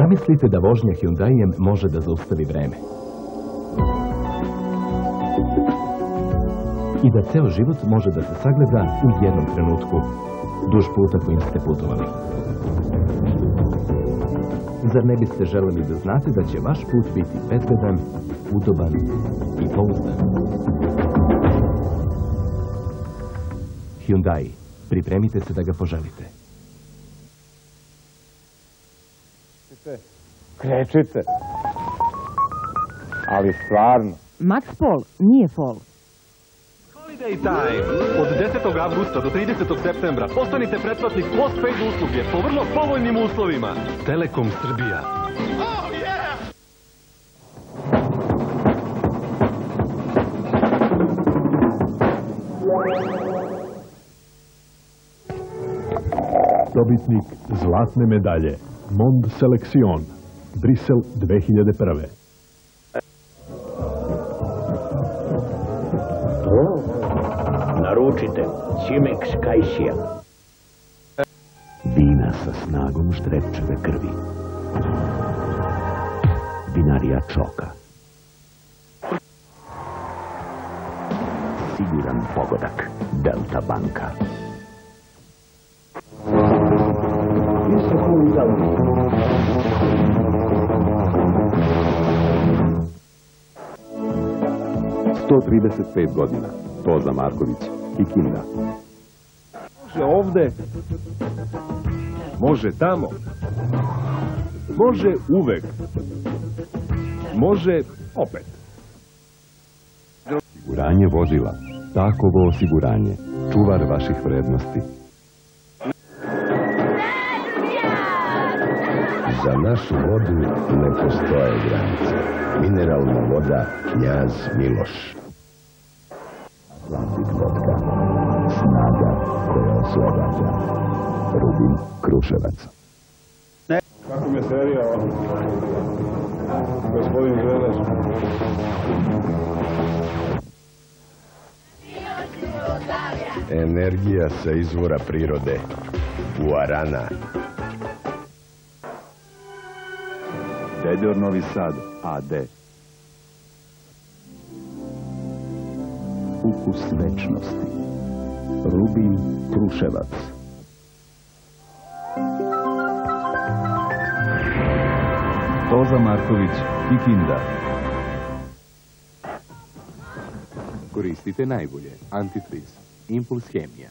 Zamislite da vožnja Hyundaijem može da zaustavi vreme. I da ceo život može da se sagleda u jednom trenutku, duž puta kojim ste putovali. Zar ne biste želeli da znate da će vaš put biti bezbedan, udoban i pouzdan? Hyundai, pripremite se da ga poželite. Krečite. Ali stvarno. Max Pol nije fol. Holiday Time. Od 10. avgusta do 30. septembra postanite pretplatnik postpaid usluge po vrlo povoljnim uslovima. Telekom Srbija. Oh, yeah! Dobitnik zlatne medalje Mond Selection, Brisel 2001. Naručite Cimex Kajsija. Vina sa snagom Ždrebčeve krvi. Vinarija Čoka. Siguran pogodak Delta banka. ...135 godina. Toza Marković, Kikinda. Može ovde, može tamo, može uvek, može opet. Osiguranje vozila. Takovo osiguranje. Čuvar vaših vrednosti. Za našu vodu ne postoje granice. Mineralna voda Knjaz Miloš. Atlantik vodka. Snaga koja oslobađa. Rubin Kruševac. Kako mi je serija, gospodin Želeš? Energija sa izvora prirode. Guarana. Dedor Novi Sad, AD. Ukus večnosti. Rubin Kruševac. Toza Marković, Kikinda. Koristite najbolje. Antifriz. Impuls Hemija.